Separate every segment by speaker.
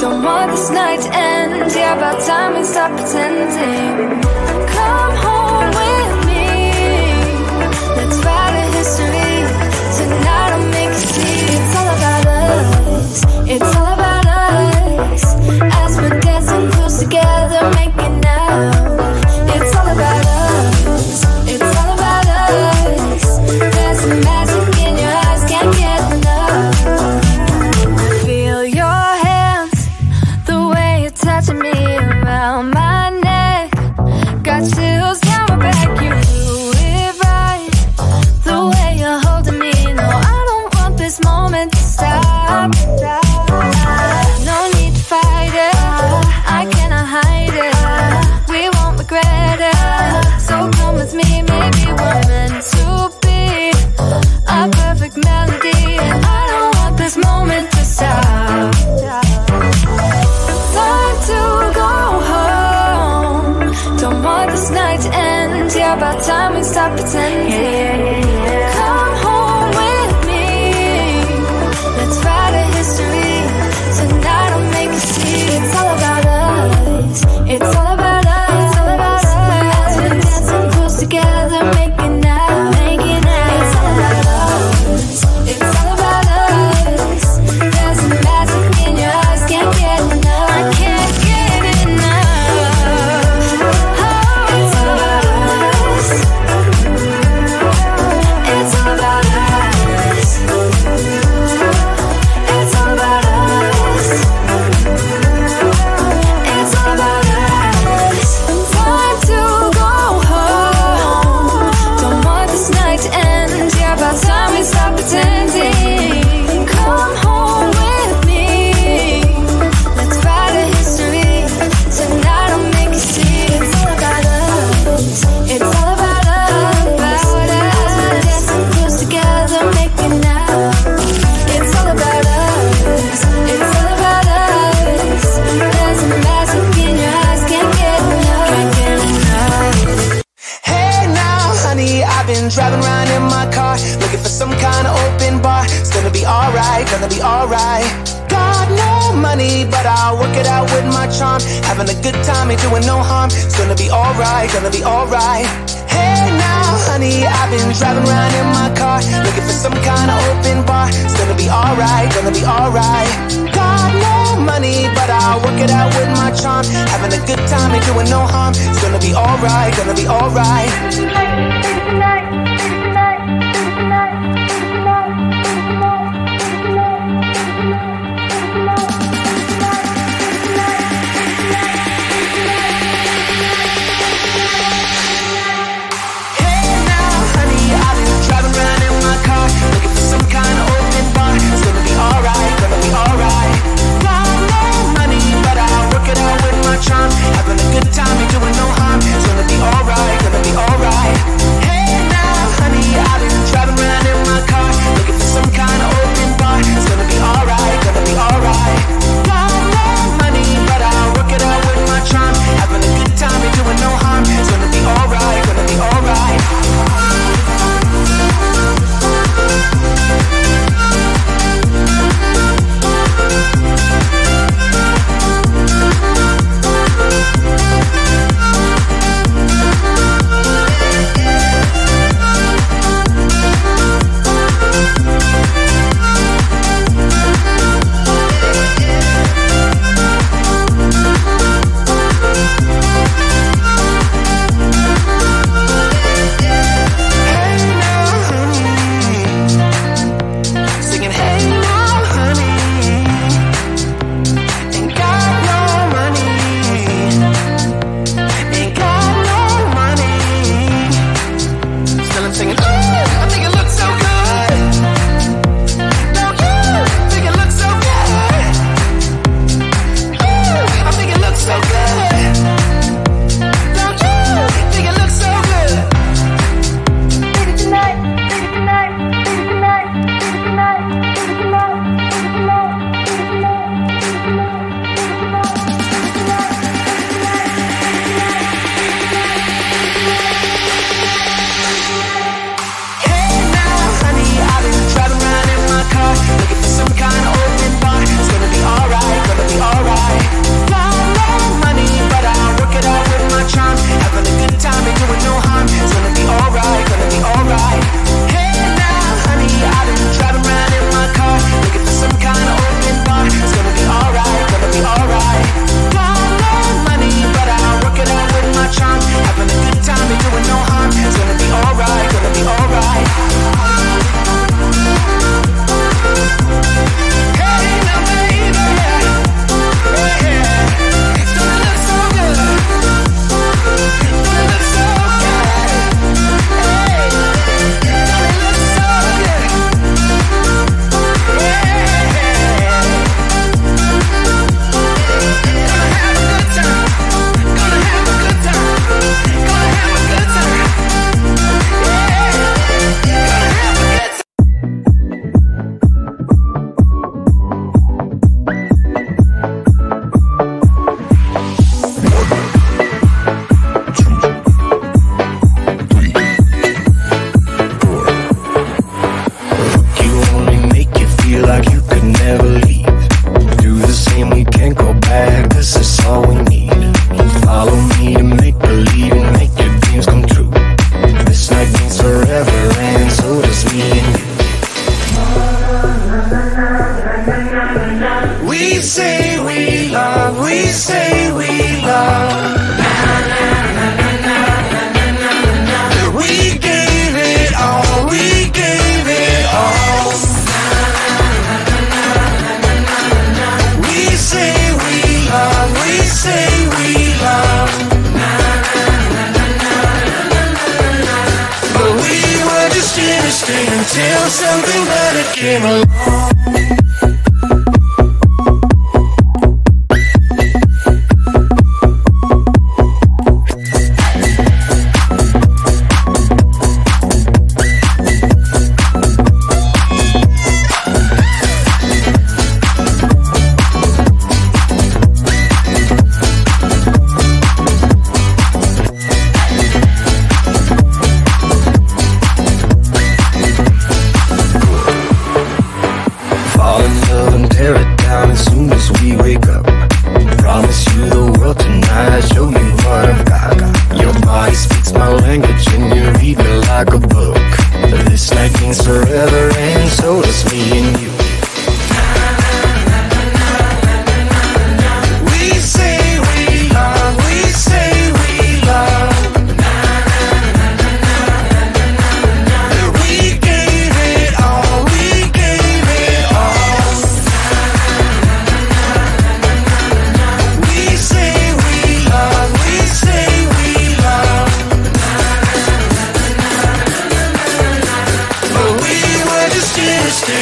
Speaker 1: Don't want this night to end. Yeah, about time we stop pretending. Come home with me. Let's write a history. Tonight I'll make you see. It's all about us. It's all about us. As we're dancing close together, making out. It's all about us. It's all about us. There's some magic in your eyes, can't get enough. Feel your hands, the way you're touching me around my neck. Got chills down my back, you do it right. The way you're holding me, no, I don't want this moment to stop. No need to fight it, I cannot hide it. We won't regret it, so come with me, maybe we're meant to be. A perfect melody, and I don't want this moment to stop. Time to go home. Don't want this night to end. Yeah, about time we stop pretending. Come home with me. Let's write a history. Tonight I'll make you see. It's all about us. It's all about us. It's all about us. As we're dancing close together, making out, making out. It's all about us. It's all about us. There's some magic in your eyes, can't get enough. I can't get enough. Oh, it's all about us. It's all about us. It's all about us. It's all about us. Time to go home. Don't want this night to end. Yeah, about time we stop pretending. Come home with me. Let's write a history. Tonight I'll make you see. It's all about us. It's all about us. As we're dancing close together, making out. It's all about us. It's all about us. There's a magic in your eyes, can't get enough. Can't get enough.
Speaker 2: Hey now, honey, I've been driving around in my car, looking for some kind of open bar. It's gonna be alright, gonna be alright. Got no money, but I'll work it out with my charm. Having a good time, ain't doing no harm. It's gonna be alright, gonna be alright. Hey now, honey, I've been driving around in my car, looking for some kind of open bar. It's gonna be alright, gonna be alright. Got no money, but I'll work it out with my charm. Having a good time, ain't doing no harm. It's gonna be alright, gonna be alright. Hey now, honey, I've been driving around in my car, looking for some kind of open bar. It's gonna be alright, gonna be alright. Got no money, but I'll work it out with my charm. Having a good time, ain't doing no harm. It's gonna be alright, gonna be alright. Hey now. say we love. We gave it all, we gave it all. We say we love, we say we love. But we were just innocent until something better came along.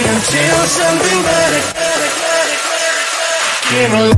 Speaker 2: Until something better came along.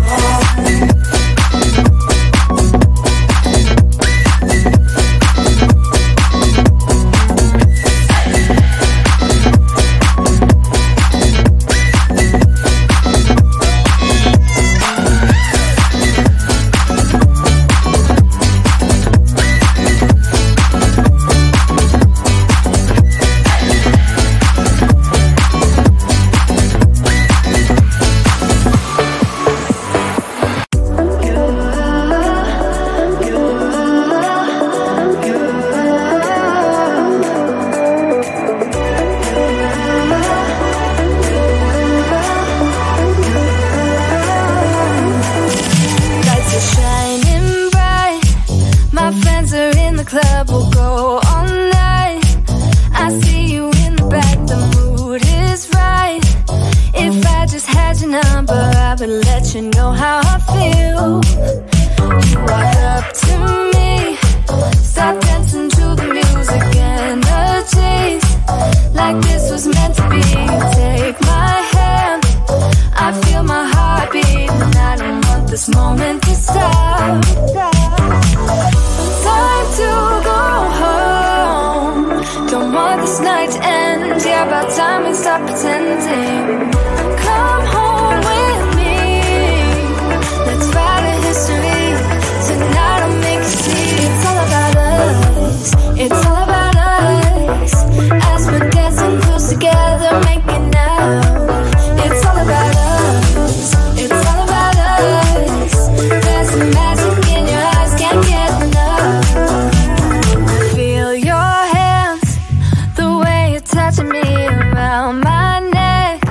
Speaker 2: Let you know how I feel. You walk up to me, start dancing to the music, energies like this was meant to be. Take my hand, I feel my heart beat, and I don't want this moment to stop. Time to go home, don't want this night to end. Yeah, about time we stop pretending. Come home with me, let's write a history. Tonight I'll make you see it's all about us. It's all about us. As we're dancing close together, making out. It's all about us. It's all about us. There's some magic in your eyes, can't get enough. Feel your hands, the way you're touching me around my neck.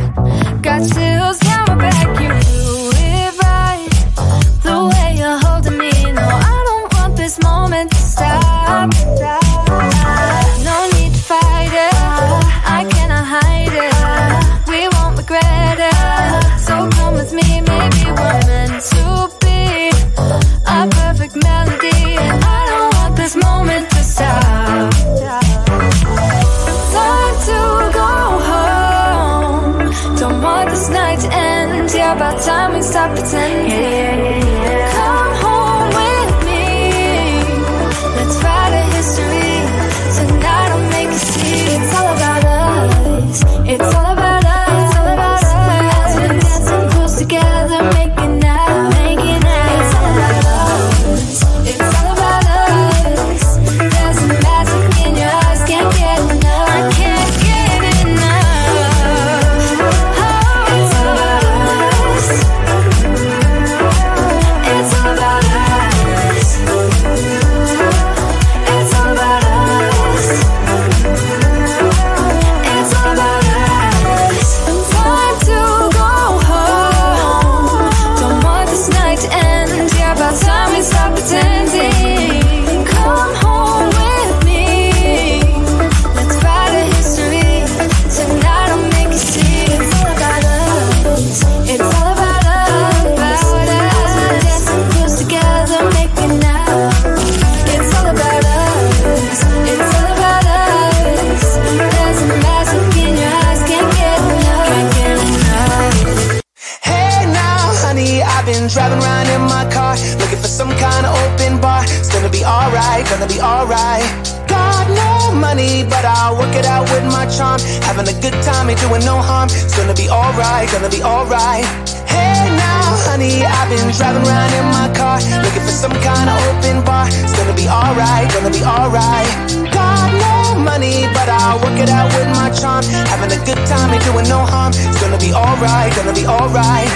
Speaker 2: around in my car, looking for some kind of open bar. It's gonna be alright, gonna be alright. Got no money, but I'll work it out with my charm. Having a good time, ain't doing no harm. It's gonna be alright, gonna be alright. Hey now, honey, I've been driving around in my car, looking for some kind of open bar. It's gonna be alright, gonna be alright. Got no money, but I'll work it out with my charm. Having a good time, ain't doing no harm. It's gonna be alright, gonna be alright.